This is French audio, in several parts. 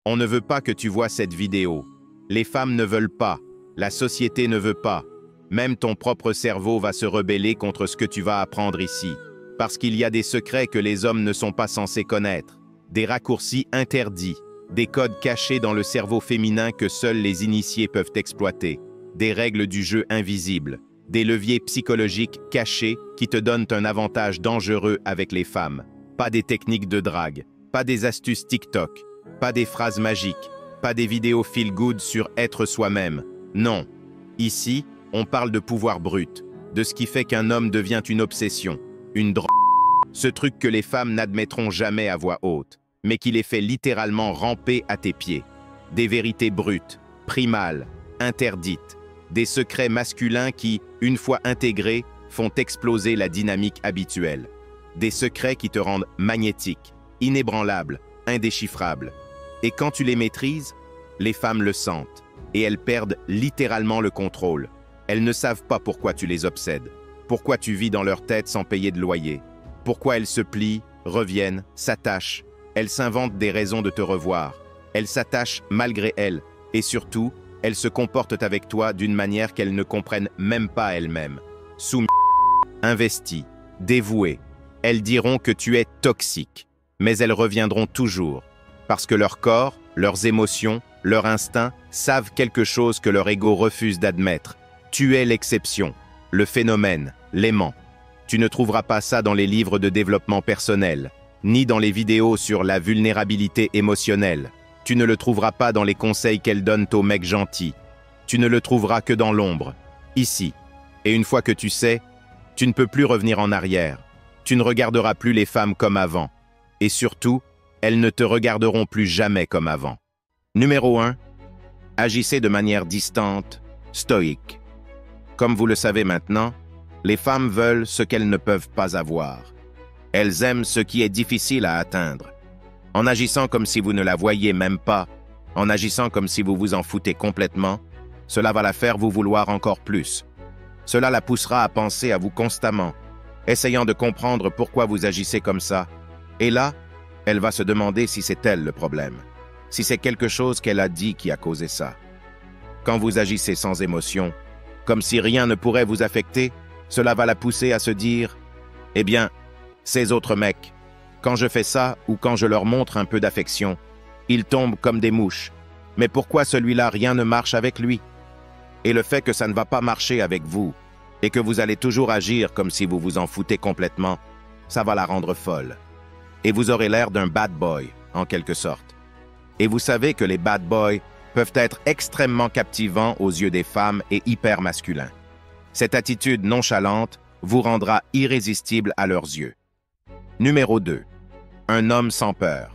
On ne veut pas que tu vois cette vidéo. Les femmes ne veulent pas. La société ne veut pas. Même ton propre cerveau va se rebeller contre ce que tu vas apprendre ici. Parce qu'il y a des secrets que les hommes ne sont pas censés connaître. Des raccourcis interdits. Des codes cachés dans le cerveau féminin que seuls les initiés peuvent exploiter. Des règles du jeu invisibles. Des leviers psychologiques cachés qui te donnent un avantage dangereux avec les femmes. Pas des techniques de drague. Pas des astuces TikTok. Pas des phrases magiques. Pas des vidéos feel-good sur être soi-même. Non. Ici, on parle de pouvoir brut. De ce qui fait qu'un homme devient une obsession. Une drogue. Ce truc que les femmes n'admettront jamais à voix haute, mais qui les fait littéralement ramper à tes pieds. Des vérités brutes, primales, interdites. Des secrets masculins qui, une fois intégrés, font exploser la dynamique habituelle. Des secrets qui te rendent magnétique, inébranlable, indéchiffrable. Et quand tu les maîtrises, les femmes le sentent, et elles perdent littéralement le contrôle. Elles ne savent pas pourquoi tu les obsèdes, pourquoi tu vis dans leur tête sans payer de loyer, pourquoi elles se plient, reviennent, s'attachent. Elles s'inventent des raisons de te revoir. Elles s'attachent malgré elles, et surtout, elles se comportent avec toi d'une manière qu'elles ne comprennent même pas elles-mêmes. Soumis, investies, dévouées. Elles diront que tu es toxique, mais elles reviendront toujours, parce que leur corps, leurs émotions, leur instinct savent quelque chose que leur ego refuse d'admettre. Tu es l'exception, le phénomène, l'aimant. Tu ne trouveras pas ça dans les livres de développement personnel, ni dans les vidéos sur la vulnérabilité émotionnelle. Tu ne le trouveras pas dans les conseils qu'elles donnent aux mecs gentils. Tu ne le trouveras que dans l'ombre, ici. Et une fois que tu sais, tu ne peux plus revenir en arrière. Tu ne regarderas plus les femmes comme avant. Et surtout, elles ne te regarderont plus jamais comme avant. Numéro 1. Agissez de manière distante, stoïque. Comme vous le savez maintenant, les femmes veulent ce qu'elles ne peuvent pas avoir. Elles aiment ce qui est difficile à atteindre. En agissant comme si vous ne la voyiez même pas, en agissant comme si vous vous en foutez complètement, cela va la faire vous vouloir encore plus. Cela la poussera à penser à vous constamment, essayant de comprendre pourquoi vous agissez comme ça. Et là, elle va se demander si c'est elle le problème, si c'est quelque chose qu'elle a dit qui a causé ça. Quand vous agissez sans émotion, comme si rien ne pourrait vous affecter, cela va la pousser à se dire « Eh bien, ces autres mecs, quand je fais ça ou quand je leur montre un peu d'affection, ils tombent comme des mouches. Mais pourquoi celui-là, rien ne marche avec lui ?» Et le fait que ça ne va pas marcher avec vous, et que vous allez toujours agir comme si vous vous en foutez complètement, ça va la rendre folle. Et vous aurez l'air d'un bad boy, en quelque sorte. Et vous savez que les bad boys peuvent être extrêmement captivants aux yeux des femmes et hyper masculins. Cette attitude nonchalante vous rendra irrésistible à leurs yeux. Numéro 2. Un homme sans peur.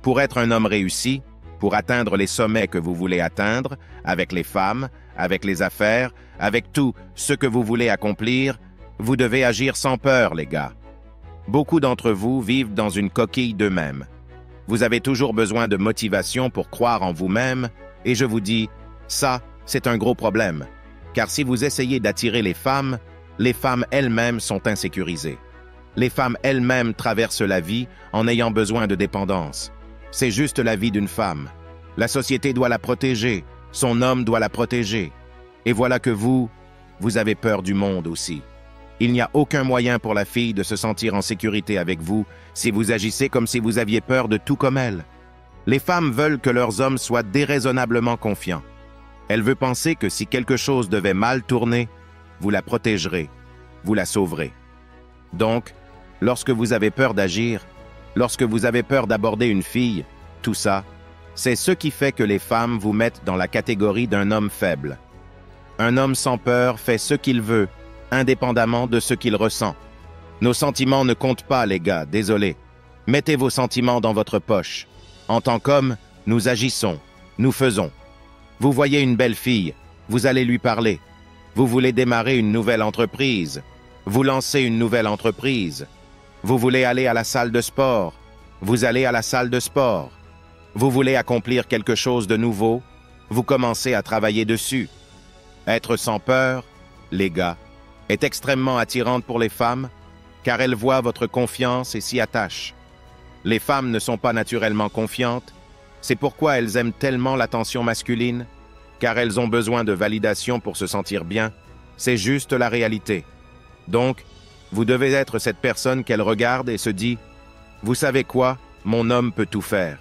Pour être un homme réussi, pour atteindre les sommets que vous voulez atteindre, avec les femmes, avec les affaires, avec tout ce que vous voulez accomplir, vous devez agir sans peur, les gars. Beaucoup d'entre vous vivent dans une coquille d'eux-mêmes. Vous avez toujours besoin de motivation pour croire en vous-même, et je vous dis, ça, c'est un gros problème. Car si vous essayez d'attirer les femmes elles-mêmes sont insécurisées. Les femmes elles-mêmes traversent la vie en ayant besoin de dépendance. C'est juste la vie d'une femme. La société doit la protéger, son homme doit la protéger. Et voilà que vous avez peur du monde aussi. Il n'y a aucun moyen pour la fille de se sentir en sécurité avec vous si vous agissez comme si vous aviez peur de tout comme elle. Les femmes veulent que leurs hommes soient déraisonnablement confiants. Elle veut penser que si quelque chose devait mal tourner, vous la protégerez, vous la sauverez. Donc, lorsque vous avez peur d'agir, lorsque vous avez peur d'aborder une fille, tout ça, c'est ce qui fait que les femmes vous mettent dans la catégorie d'un homme faible. Un homme sans peur fait ce qu'il veut, indépendamment de ce qu'il ressent. Nos sentiments ne comptent pas, les gars, désolé. Mettez vos sentiments dans votre poche. En tant qu'homme, nous agissons, nous faisons. Vous voyez une belle fille, vous allez lui parler. Vous voulez démarrer une nouvelle entreprise. Vous lancez une nouvelle entreprise. Vous voulez aller à la salle de sport. Vous allez à la salle de sport. Vous voulez accomplir quelque chose de nouveau. Vous commencez à travailler dessus. Être sans peur, les gars, est extrêmement attirante pour les femmes, car elles voient votre confiance et s'y attachent. Les femmes ne sont pas naturellement confiantes, C'est pourquoi elles aiment tellement l'attention masculine, car elles ont besoin de validation pour se sentir bien. C'est juste la réalité. Donc, vous devez être cette personne qu'elle regarde et se dit « Vous savez quoi? Mon homme peut tout faire. »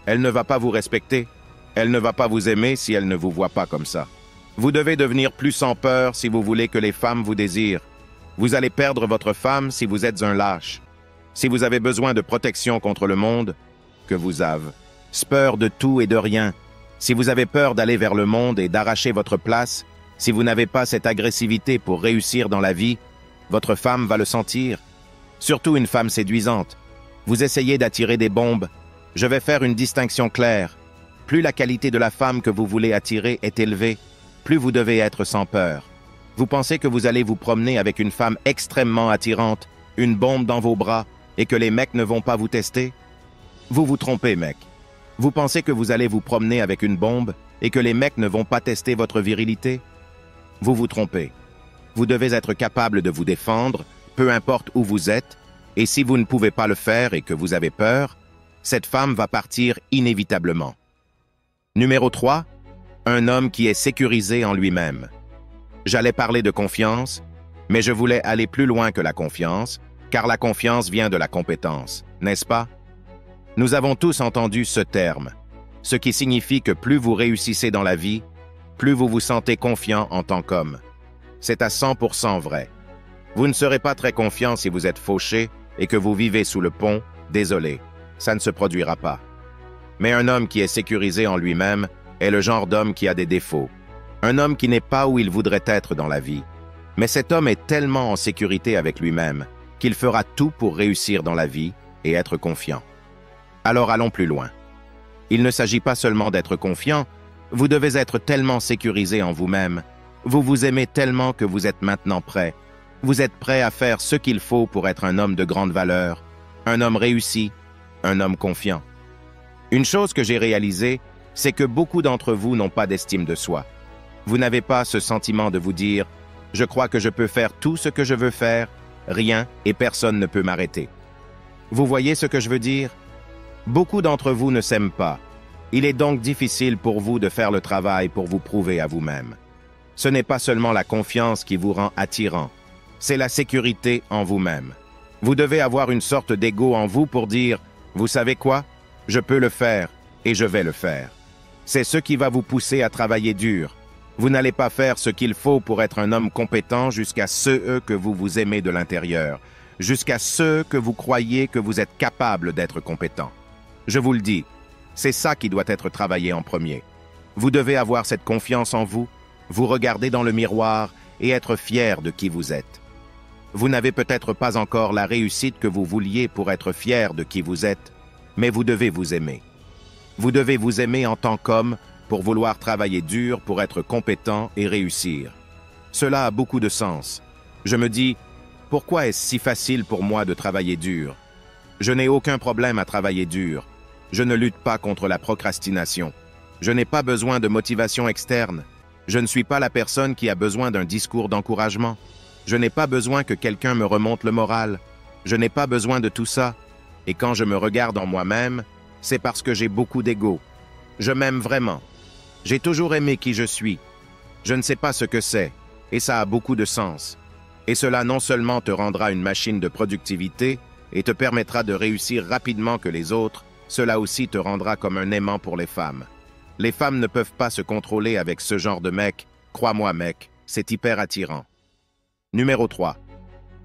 Elle ne va pas vous respecter. Elle ne va pas vous aimer si elle ne vous voit pas comme ça. Vous devez devenir plus sans peur si vous voulez que les femmes vous désirent. Vous allez perdre votre femme si vous êtes un lâche. Si vous avez besoin de protection contre le monde, que vous avez peur de tout et de rien. Si vous avez peur d'aller vers le monde et d'arracher votre place, si vous n'avez pas cette agressivité pour réussir dans la vie, votre femme va le sentir. Surtout une femme séduisante. Vous essayez d'attirer des bombes. Je vais faire une distinction claire. Plus la qualité de la femme que vous voulez attirer est élevée, plus vous devez être sans peur. Vous pensez que vous allez vous promener avec une femme extrêmement attirante, une bombe dans vos bras, et que les mecs ne vont pas vous tester? Vous vous trompez, mec. Vous pensez que vous allez vous promener avec une bombe et que les mecs ne vont pas tester votre virilité? Vous vous trompez. Vous devez être capable de vous défendre, peu importe où vous êtes, et si vous ne pouvez pas le faire et que vous avez peur, cette femme va partir inévitablement. Numéro 3, un homme qui est sécurisé en lui-même. J'allais parler de confiance, mais je voulais aller plus loin que la confiance, car la confiance vient de la compétence, n'est-ce pas? Nous avons tous entendu ce terme, ce qui signifie que plus vous réussissez dans la vie, plus vous vous sentez confiant en tant qu'homme. C'est à 100% vrai. Vous ne serez pas très confiant si vous êtes fauché et que vous vivez sous le pont, désolé, ça ne se produira pas. Mais un homme qui est sécurisé en lui-même est le genre d'homme qui a des défauts. Un homme qui n'est pas où il voudrait être dans la vie. Mais cet homme est tellement en sécurité avec lui-même qu'il fera tout pour réussir dans la vie et être confiant. Alors allons plus loin. Il ne s'agit pas seulement d'être confiant, vous devez être tellement sécurisé en vous-même. Vous vous aimez tellement que vous êtes maintenant prêt. Vous êtes prêt à faire ce qu'il faut pour être un homme de grande valeur, un homme réussi, un homme confiant. Une chose que j'ai réalisée, c'est que beaucoup d'entre vous n'ont pas d'estime de soi. Vous n'avez pas ce sentiment de vous dire « Je crois que je peux faire tout ce que je veux faire, rien et personne ne peut m'arrêter. » Vous voyez ce que je veux dire? Beaucoup d'entre vous ne s'aiment pas. Il est donc difficile pour vous de faire le travail pour vous prouver à vous-même. Ce n'est pas seulement la confiance qui vous rend attirant, c'est la sécurité en vous-même. Vous devez avoir une sorte d'ego en vous pour dire « Vous savez quoi? Je peux le faire et je vais le faire. » C'est ce qui va vous pousser à travailler dur. Vous n'allez pas faire ce qu'il faut pour être un homme compétent jusqu'à ce que vous vous aimez de l'intérieur, jusqu'à ce que vous croyez que vous êtes capable d'être compétent. Je vous le dis, c'est ça qui doit être travaillé en premier. Vous devez avoir cette confiance en vous, vous regarder dans le miroir et être fier de qui vous êtes. Vous n'avez peut-être pas encore la réussite que vous vouliez pour être fier de qui vous êtes, mais vous devez vous aimer. Vous devez vous aimer en tant qu'homme pour vouloir travailler dur pour être compétent et réussir. Cela a beaucoup de sens. Je me dis, pourquoi est-ce si facile pour moi de travailler dur? Je n'ai aucun problème à travailler dur. Je ne lutte pas contre la procrastination. Je n'ai pas besoin de motivation externe. Je ne suis pas la personne qui a besoin d'un discours d'encouragement. Je n'ai pas besoin que quelqu'un me remonte le moral. Je n'ai pas besoin de tout ça. Et quand je me regarde en moi-même, c'est parce que j'ai beaucoup d'ego. Je m'aime vraiment. J'ai toujours aimé qui je suis. Je ne sais pas ce que c'est, et ça a beaucoup de sens. Et cela non seulement te rendra une machine de productivité et te permettra de réussir rapidement que les autres, cela aussi te rendra comme un aimant pour les femmes. Les femmes ne peuvent pas se contrôler avec ce genre de mec. Crois-moi, mec, c'est hyper attirant. Numéro 3.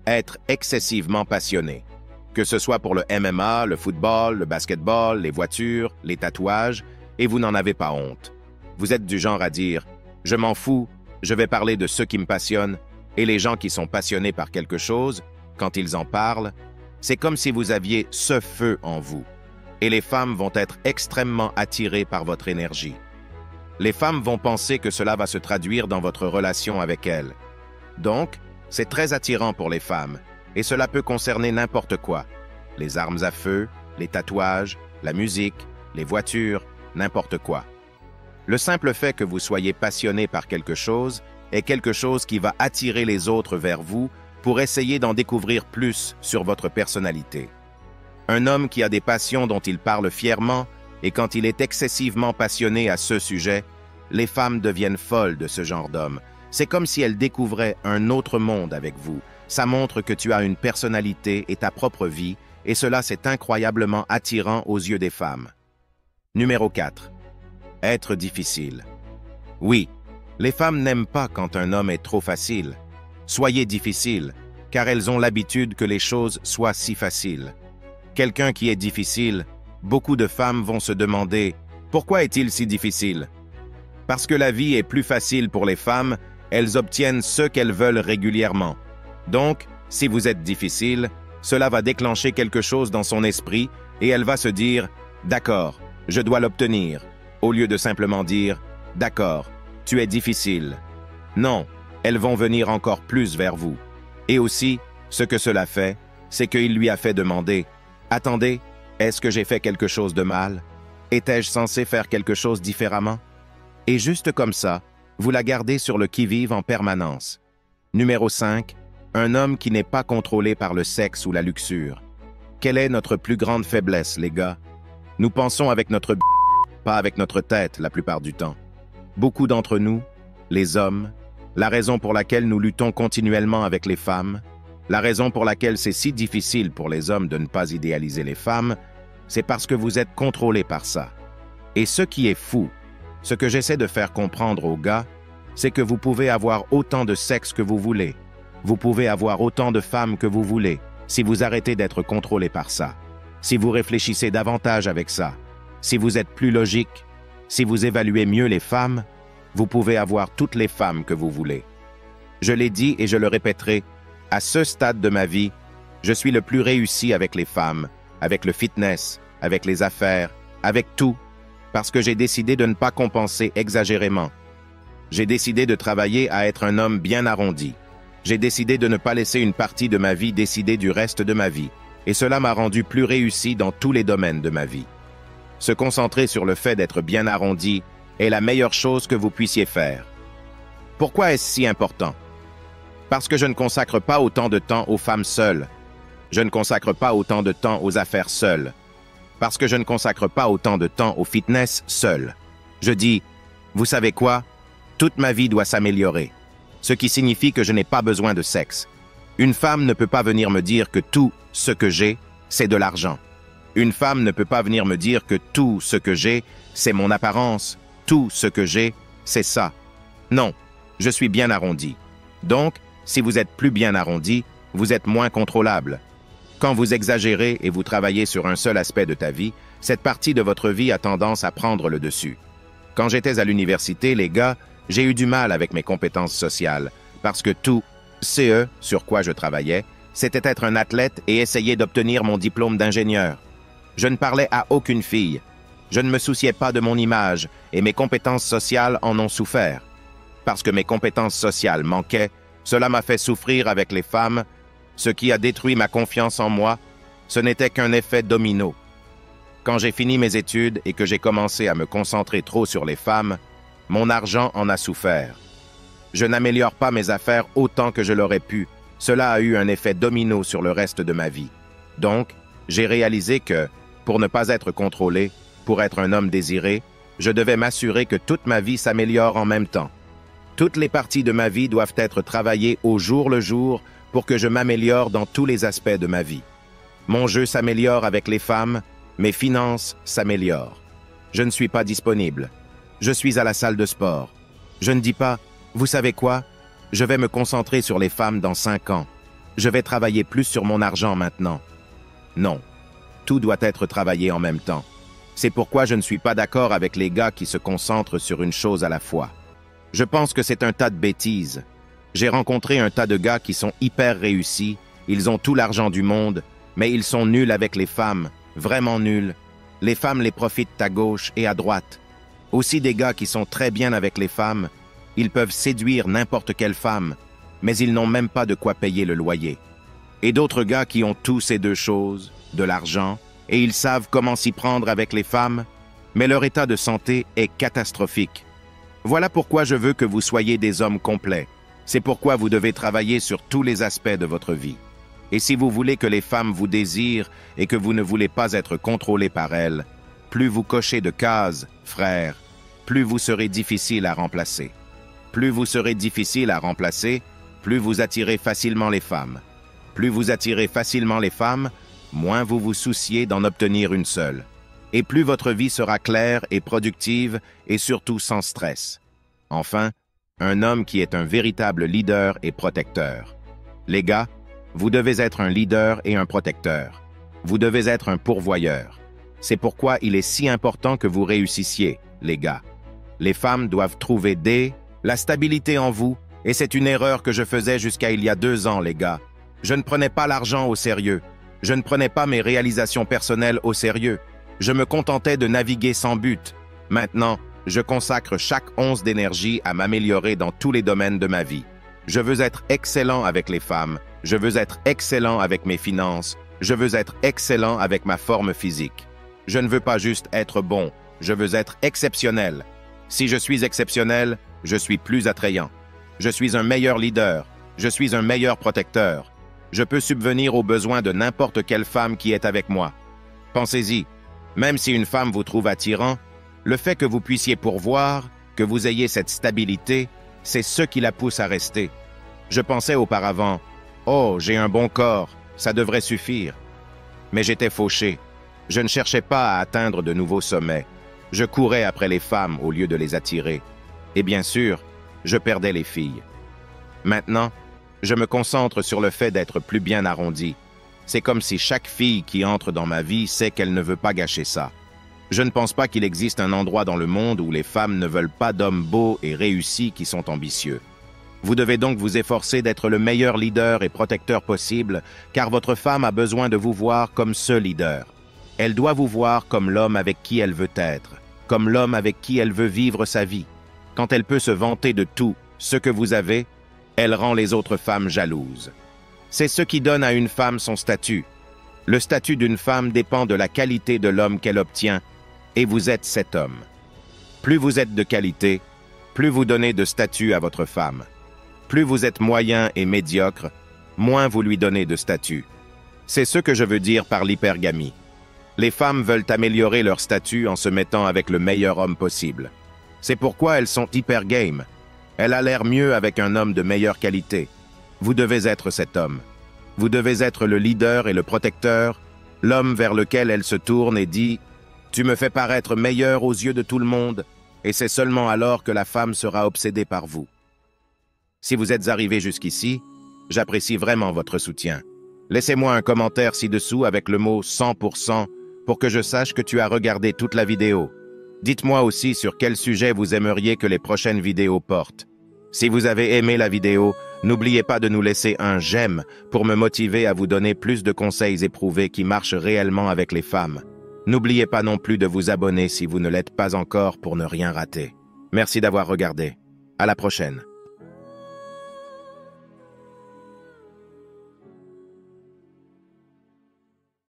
Être excessivement passionné. Que ce soit pour le MMA, le football, le basketball, les voitures, les tatouages, et vous n'en avez pas honte. Vous êtes du genre à dire « Je m'en fous, je vais parler de ce qui me passionne », et les gens qui sont passionnés par quelque chose, quand ils en parlent, c'est comme si vous aviez ce feu en vous. Et les femmes vont être extrêmement attirées par votre énergie. Les femmes vont penser que cela va se traduire dans votre relation avec elles. Donc, c'est très attirant pour les femmes, et cela peut concerner n'importe quoi. Les armes à feu, les tatouages, la musique, les voitures, n'importe quoi. Le simple fait que vous soyez passionné par quelque chose est quelque chose qui va attirer les autres vers vous pour essayer d'en découvrir plus sur votre personnalité. Un homme qui a des passions dont il parle fièrement Et quand il est excessivement passionné à ce sujet, les femmes deviennent folles de ce genre d'homme. C'est comme si elles découvraient un autre monde avec vous. Ça montre que tu as une personnalité et ta propre vie, et cela c'est incroyablement attirant aux yeux des femmes. Numéro 4. Être difficile. Oui, les femmes n'aiment pas quand un homme est trop facile. Soyez difficile, car elles ont l'habitude que les choses soient si faciles. Quelqu'un qui est difficile, beaucoup de femmes vont se demander « Pourquoi est-il si difficile ?» Parce que la vie est plus facile pour les femmes, elles obtiennent ce qu'elles veulent régulièrement. Donc, si vous êtes difficile, cela va déclencher quelque chose dans son esprit et elle va se dire « D'accord, je dois l'obtenir », au lieu de simplement dire « D'accord, tu es difficile ». Non, elles vont venir encore plus vers vous. Et aussi, ce que cela fait, c'est qu'il lui a fait demander « Attendez, est-ce que j'ai fait quelque chose de mal? Étais-je censé faire quelque chose différemment ?» Et juste comme ça, vous la gardez sur le qui-vive en permanence. Numéro 5. Un homme qui n'est pas contrôlé par le sexe ou la luxure. Quelle est notre plus grande faiblesse, les gars? Nous pensons avec notre pas avec notre tête la plupart du temps. Beaucoup d'entre nous, les hommes, la raison pour laquelle nous luttons continuellement avec les femmes, la raison pour laquelle c'est si difficile pour les hommes de ne pas idéaliser les femmes, c'est parce que vous êtes contrôlés par ça. Et ce qui est fou, ce que j'essaie de faire comprendre aux gars, c'est que vous pouvez avoir autant de sexe que vous voulez. Vous pouvez avoir autant de femmes que vous voulez, si vous arrêtez d'être contrôlé par ça. Si vous réfléchissez davantage avec ça, si vous êtes plus logique, si vous évaluez mieux les femmes, vous pouvez avoir toutes les femmes que vous voulez. Je l'ai dit et je le répéterai, à ce stade de ma vie, je suis le plus réussi avec les femmes, avec le fitness, avec les affaires, avec tout, parce que j'ai décidé de ne pas compenser exagérément. J'ai décidé de travailler à être un homme bien arrondi. J'ai décidé de ne pas laisser une partie de ma vie décider du reste de ma vie, et cela m'a rendu plus réussi dans tous les domaines de ma vie. Se concentrer sur le fait d'être bien arrondi est la meilleure chose que vous puissiez faire. Pourquoi est-ce si important? Parce que je ne consacre pas autant de temps aux femmes seules. Je ne consacre pas autant de temps aux affaires seules. Parce que je ne consacre pas autant de temps au fitness seul. Je dis, vous savez quoi? Toute ma vie doit s'améliorer. Ce qui signifie que je n'ai pas besoin de sexe. Une femme ne peut pas venir me dire que tout ce que j'ai, c'est de l'argent. Une femme ne peut pas venir me dire que tout ce que j'ai, c'est mon apparence. Tout ce que j'ai, c'est ça. Non, je suis bien arrondi. Donc, si vous êtes plus bien arrondi, vous êtes moins contrôlable. Quand vous exagérez et vous travaillez sur un seul aspect de ta vie, cette partie de votre vie a tendance à prendre le dessus. Quand j'étais à l'université, les gars, j'ai eu du mal avec mes compétences sociales, parce que tout, sur quoi je travaillais, c'était être un athlète et essayer d'obtenir mon diplôme d'ingénieur. Je ne parlais à aucune fille. Je ne me souciais pas de mon image, et mes compétences sociales en ont souffert. Parce que mes compétences sociales manquaient, cela m'a fait souffrir avec les femmes. Ce qui a détruit ma confiance en moi, ce n'était qu'un effet domino. Quand j'ai fini mes études et que j'ai commencé à me concentrer trop sur les femmes, mon argent en a souffert. Je n'améliore pas mes affaires autant que je l'aurais pu. Cela a eu un effet domino sur le reste de ma vie. Donc, j'ai réalisé que, pour ne pas être contrôlé, pour être un homme désiré, je devais m'assurer que toute ma vie s'améliore en même temps. Toutes les parties de ma vie doivent être travaillées au jour le jour pour que je m'améliore dans tous les aspects de ma vie. Mon jeu s'améliore avec les femmes, mes finances s'améliorent. Je ne suis pas disponible. Je suis à la salle de sport. Je ne dis pas, vous savez quoi, je vais me concentrer sur les femmes dans 5 ans. Je vais travailler plus sur mon argent maintenant. Non, tout doit être travaillé en même temps. C'est pourquoi je ne suis pas d'accord avec les gars qui se concentrent sur une chose à la fois. Je pense que c'est un tas de bêtises. J'ai rencontré un tas de gars qui sont hyper réussis, ils ont tout l'argent du monde, mais ils sont nuls avec les femmes, vraiment nuls. Les femmes les profitent à gauche et à droite. Aussi des gars qui sont très bien avec les femmes, ils peuvent séduire n'importe quelle femme, mais ils n'ont même pas de quoi payer le loyer. Et d'autres gars qui ont tous ces deux choses, de l'argent, et ils savent comment s'y prendre avec les femmes, mais leur état de santé est catastrophique. Voilà pourquoi je veux que vous soyez des hommes complets. C'est pourquoi vous devez travailler sur tous les aspects de votre vie. Et si vous voulez que les femmes vous désirent et que vous ne voulez pas être contrôlé par elles, Plus vous cochez de cases, frère, plus vous serez difficile à remplacer. Plus vous serez difficile à remplacer, plus vous attirez facilement les femmes. Plus vous attirez facilement les femmes, moins vous vous souciez d'en obtenir une seule. Et plus votre vie sera claire et productive et surtout sans stress. Enfin, un homme qui est un véritable leader et protecteur. Les gars, vous devez être un leader et un protecteur. Vous devez être un pourvoyeur. C'est pourquoi il est si important que vous réussissiez, les gars. Les femmes doivent trouver la stabilité en vous, et c'est une erreur que je faisais jusqu'à il y a 2 ans, les gars. Je ne prenais pas l'argent au sérieux. Je ne prenais pas mes réalisations personnelles au sérieux. Je me contentais de naviguer sans but. Maintenant, je consacre chaque once d'énergie à m'améliorer dans tous les domaines de ma vie. Je veux être excellent avec les femmes. Je veux être excellent avec mes finances. Je veux être excellent avec ma forme physique. Je ne veux pas juste être bon. Je veux être exceptionnel. Si je suis exceptionnel, je suis plus attrayant. Je suis un meilleur leader. Je suis un meilleur protecteur. Je peux subvenir aux besoins de n'importe quelle femme qui est avec moi. Pensez-y, même si une femme vous trouve attirant, le fait que vous puissiez pourvoir, que vous ayez cette stabilité, c'est ce qui la pousse à rester. Je pensais auparavant, « Oh, j'ai un bon corps, ça devrait suffire. » Mais j'étais fauché. Je ne cherchais pas à atteindre de nouveaux sommets. Je courais après les femmes au lieu de les attirer. Et bien sûr, je perdais les filles. Maintenant, je me concentre sur le fait d'être plus bien arrondi. C'est comme si chaque fille qui entre dans ma vie sait qu'elle ne veut pas gâcher ça. Je ne pense pas qu'il existe un endroit dans le monde où les femmes ne veulent pas d'hommes beaux et réussis qui sont ambitieux. Vous devez donc vous efforcer d'être le meilleur leader et protecteur possible, car votre femme a besoin de vous voir comme ce leader. Elle doit vous voir comme l'homme avec qui elle veut être, comme l'homme avec qui elle veut vivre sa vie. Quand elle peut se vanter de tout ce que vous avez, elle rend les autres femmes jalouses. C'est ce qui donne à une femme son statut. Le statut d'une femme dépend de la qualité de l'homme qu'elle obtient, et vous êtes cet homme. Plus vous êtes de qualité, plus vous donnez de statut à votre femme. Plus vous êtes moyen et médiocre, moins vous lui donnez de statut. C'est ce que je veux dire par l'hypergamie. Les femmes veulent améliorer leur statut en se mettant avec le meilleur homme possible. C'est pourquoi elles sont hypergame. Elle a l'air mieux avec un homme de meilleure qualité. Vous devez être cet homme. Vous devez être le leader et le protecteur, l'homme vers lequel elle se tourne et dit « Tu me fais paraître meilleur aux yeux de tout le monde », et c'est seulement alors que la femme sera obsédée par vous. Si vous êtes arrivé jusqu'ici, j'apprécie vraiment votre soutien. Laissez-moi un commentaire ci-dessous avec le mot 100% pour que je sache que tu as regardé toute la vidéo. Dites-moi aussi sur quel sujet vous aimeriez que les prochaines vidéos portent. Si vous avez aimé la vidéo, n'oubliez pas de nous laisser un j'aime pour me motiver à vous donner plus de conseils éprouvés qui marchent réellement avec les femmes. N'oubliez pas non plus de vous abonner si vous ne l'êtes pas encore pour ne rien rater. Merci d'avoir regardé. À la prochaine.